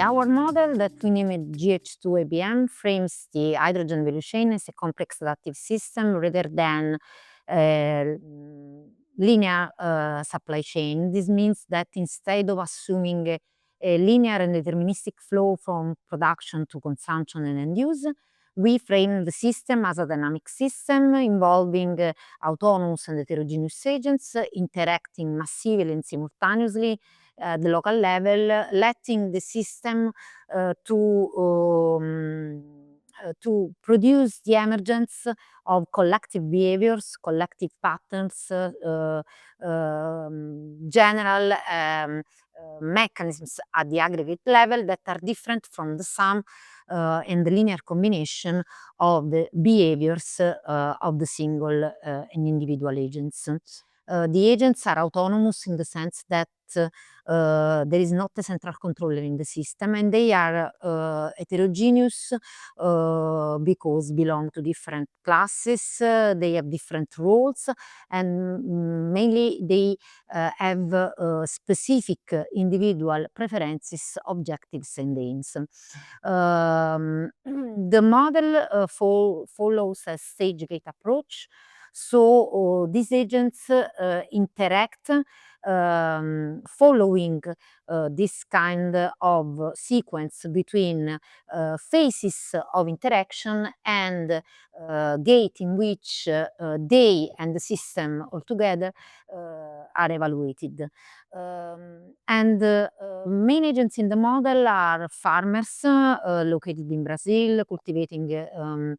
Our model that we named GH2ABM frames the hydrogen value chain as a complex adaptive system rather than linear supply chain. This means that instead of assuming a linear and deterministic flow from production to consumption and end use, we frame the system as a dynamic system involving autonomous and heterogeneous agents interacting massively and simultaneously at the local level, letting the system to produce the emergence of collective behaviors, collective patterns, general mechanisms at the aggregate level that are different from the sum and the linear combination of the behaviors of the single and individual agents. The agents are autonomous in the sense that there is not a central controller in the system, and they are heterogeneous because belong to different classes, they have different roles, and mainly they have specific individual preferences, objectives, and aims. The model follows a stage gate approach. So these agents interact following this kind of sequence between phases of interaction and gate in which they and the system altogether are evaluated. Main agents in the model are farmers located in Brazil, cultivating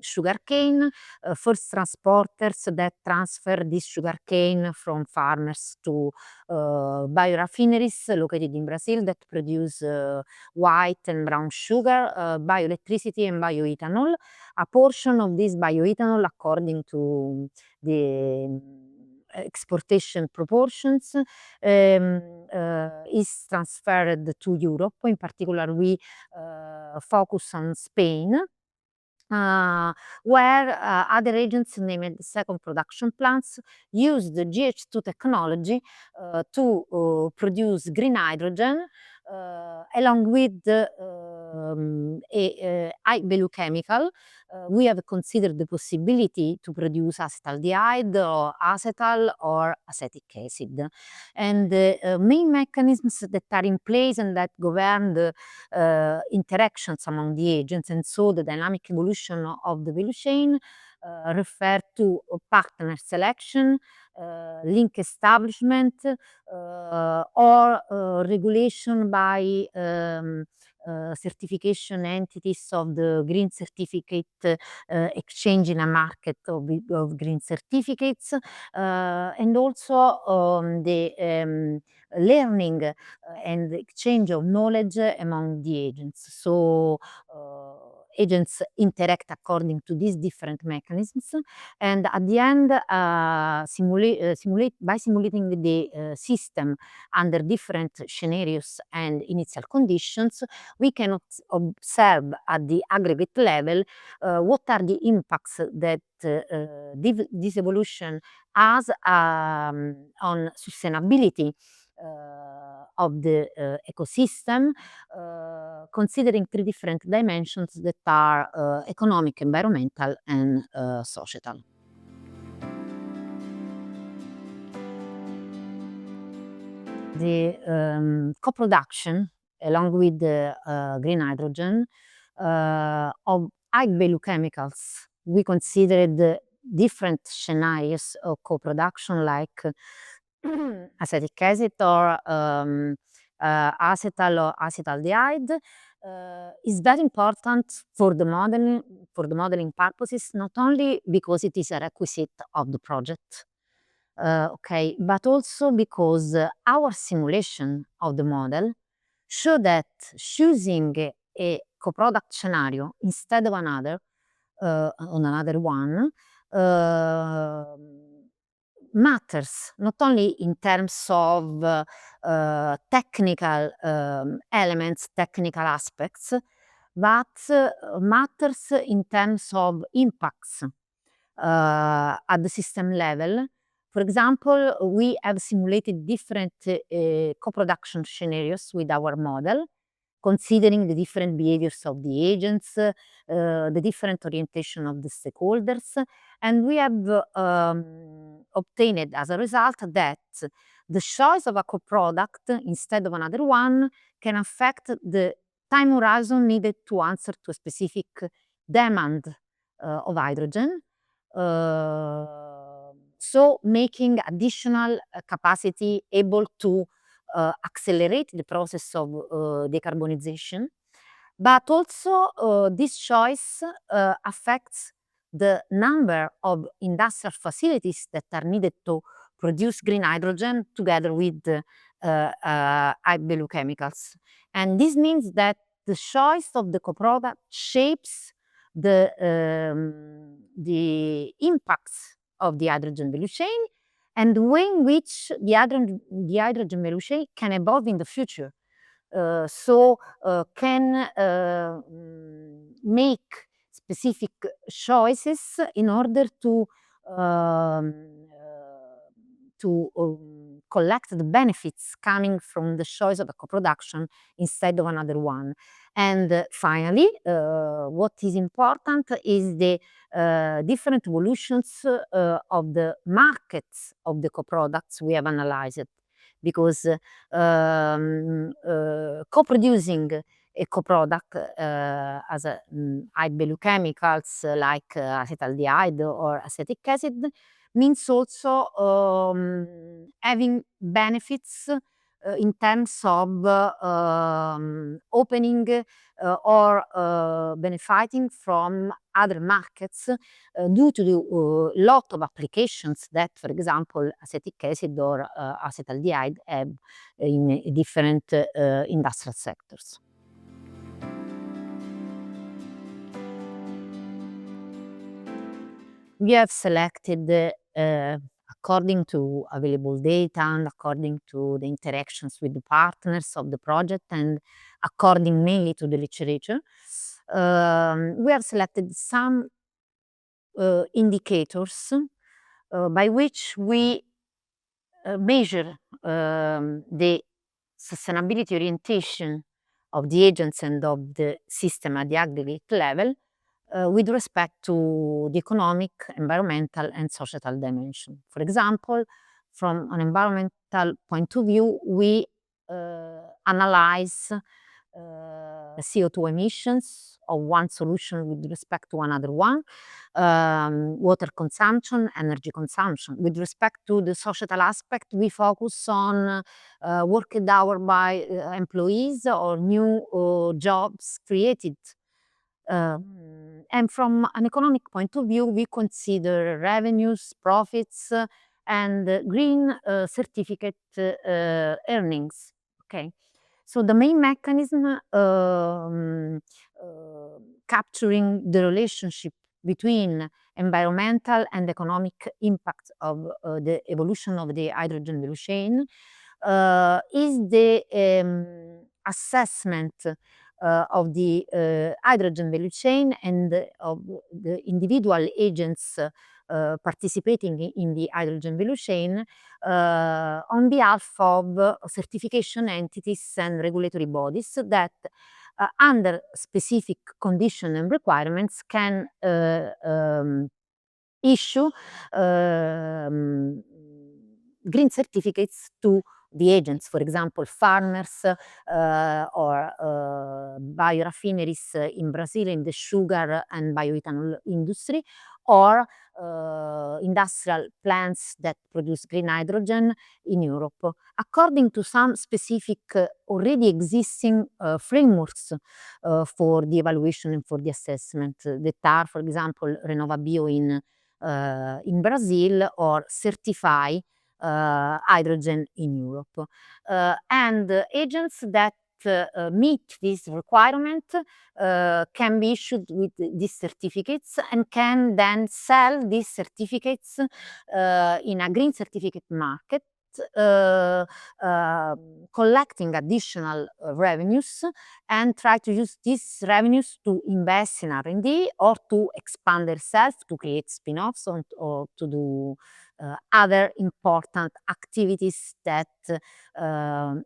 sugarcane, first transporters that transfer this sugarcane from farmers to biorefineries located in Brazil that produce white and brown sugar, bioelectricity and bioethanol. A portion of this bioethanol, according to the exportation proportions, is transferred to Europe. In particular, we focus on Spain, where other agents named second production plants use the GH2 technology to produce green hydrogen along with a high value chemical. We have considered the possibility to produce acetaldehyde or acetal or acetic acid. And the main mechanisms that are in place and that govern the interactions among the agents, and so the dynamic evolution of the value chain, refer to partner selection, link establishment, or regulation by certification entities of the green certificate exchange in a market of green certificates, and also the learning and exchange of knowledge among the agents. So agents interact according to these different mechanisms, and at the end by simulating the system under different scenarios and initial conditions, we can observe at the aggregate level what are the impacts that this evolution has on sustainability of the ecosystem, considering three different dimensions that are economic, environmental, and societal. The co-production, along with the green hydrogen, of high value chemicals, we considered different scenarios of co-production like acetic acid or acetal or acetaldehyde, is very important for the modeling purposes, not only because it is a requisite of the project, okay, but also because our simulation of the model show that choosing a co-product scenario instead of another on another one matters not only in terms of technical elements, technical aspects, but matters in terms of impacts at the system level, For example, we have simulated different co-production scenarios with our model, considering the different behaviors of the agents, the different orientation of the stakeholders, and we have obtained as a result that the choice of a co-product instead of another one can affect the time horizon needed to answer to a specific demand of hydrogen. So making additional capacity able to accelerate the process of decarbonization. But also this choice affects the number of industrial facilities that are needed to produce green hydrogen together with high value chemicals. And this means that the choice of the co-product shapes the impacts of the hydrogen value chain and the way in which the hydrogen value chain can evolve in the future. Can make specific choices in order to collect the benefits coming from the choice of a co-production instead of another one. And finally, what is important is the different evolutions of the markets of the co-products we have analyzed. Because co-producing a co-product as a high value chemicals like acetaldehyde or acetic acid means also having benefits in terms of opening or benefiting from other markets due to the lot of applications that, for example, acetic acid or acetaldehyde have in different industrial sectors. We have selected according to available data and according to the interactions with the partners of the project and according mainly to the literature. We have selected some indicators by which we measure the sustainability orientation of the agents and of the system at the aggregate level with respect to the economic, environmental, and societal dimension. For example, from an environmental point of view, we analyze CO2 emissions of one solution with respect to another one, water consumption, energy consumption. With respect to the societal aspect, we focus on worked hour by employees or new jobs created. And from an economic point of view, we consider revenues, profits, and green certificate earnings. Okay. So the main mechanism capturing the relationship between environmental and economic impact of the evolution of the hydrogen value chain is the assessment of the hydrogen value chain and of the individual agents participating in the hydrogen value chain on behalf of certification entities and regulatory bodies that under specific conditions and requirements can issue green certificates to the agents, for example, farmers or biorefineries in Brazil in the sugar and bioethanol industry, or industrial plants that produce green hydrogen in Europe, according to some specific already existing frameworks for the evaluation and for the assessment that are, for example, RenovaBio in Brazil or Certify hydrogen in Europe. And agents that meet this requirement can be issued with these certificates and can then sell these certificates in a green certificate market collecting additional revenues and try to use these revenues to invest in R&D or to expand themselves, to create spin-offs or to do other important activities that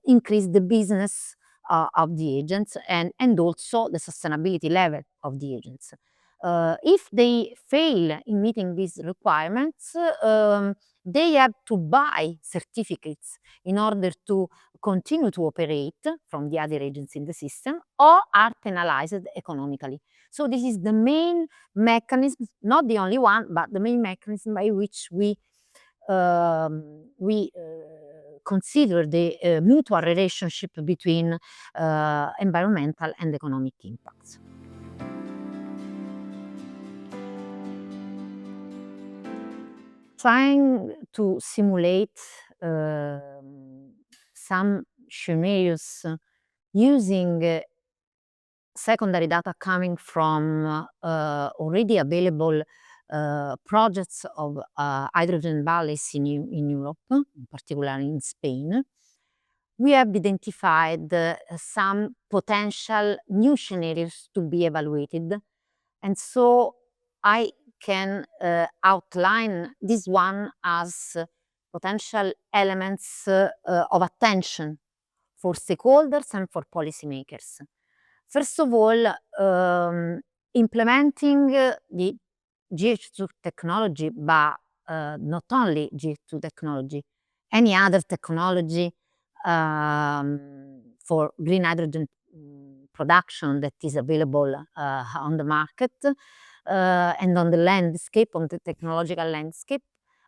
increase the business of the agents and also the sustainability level of the agents. If they fail in meeting these requirements, they have to buy certificates in order to continue to operate from the other agents in the system or are penalized economically. So this is the main mechanism, not the only one, but the main mechanism by which we consider the mutual relationship between environmental and economic impacts. Trying to simulate some scenarios using secondary data coming from already available projects of hydrogen valleys in Europe, in particular in Spain. We have identified some potential new scenarios to be evaluated, and so I can outline this one as potential elements of attention for stakeholders and for policymakers. First of all, implementing the GH2 technology, but not only GH2 technology, any other technology for green hydrogen production that is available on the market and on the landscape, on the technological landscape,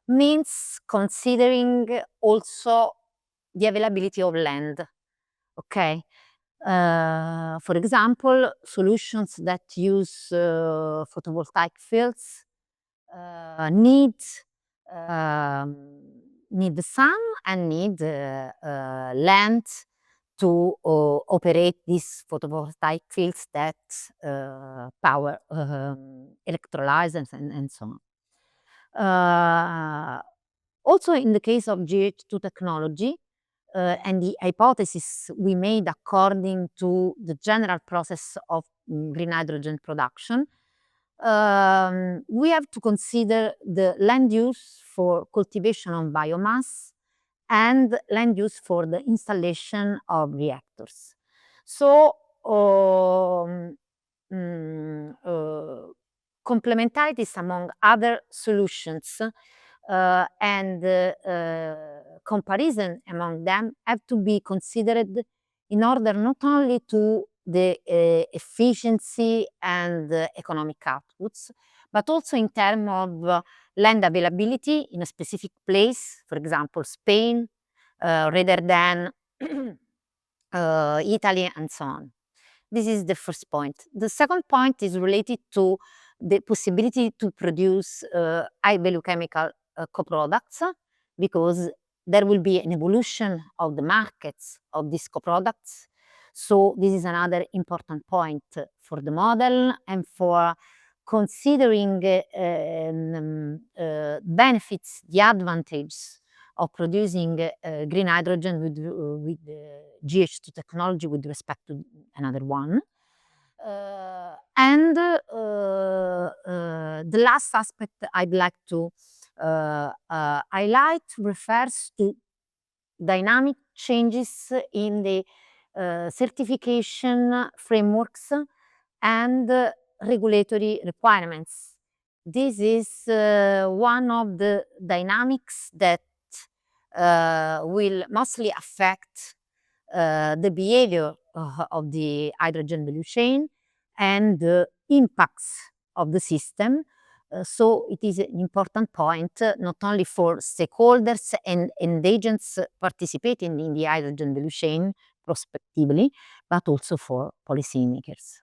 means considering also the availability of land. Okay? For example, solutions that use photovoltaic fields need the sun and need land to operate these photovoltaic fields that power electrolyzers and so on. Also in the case of GH2 technology, and the hypothesis we made according to the general process of green hydrogen production, we have to consider the land use for cultivation of biomass and land use for the installation of reactors. So, complementarities among other solutions and comparison among them have to be considered in order not only to the efficiency and economic outputs, but also in terms of land availability in a specific place, for example, Spain, rather than Italy and so on. This is the first point. The second point is related to the possibility to produce high-value chemical co-products, because there will be an evolution of the markets of these co-products. So this is another important point for the model and for considering benefits, the advantages of producing green hydrogen with GH2 technology with respect to another one. And the last aspect I'd like to highlight refers to dynamic changes in the certification frameworks and regulatory requirements. This is one of the dynamics that will mostly affect the behavior of the hydrogen value chain and the impacts of the system. So it is an important point not only for stakeholders and agents participating in the hydrogen value chain prospectively, but also for policymakers.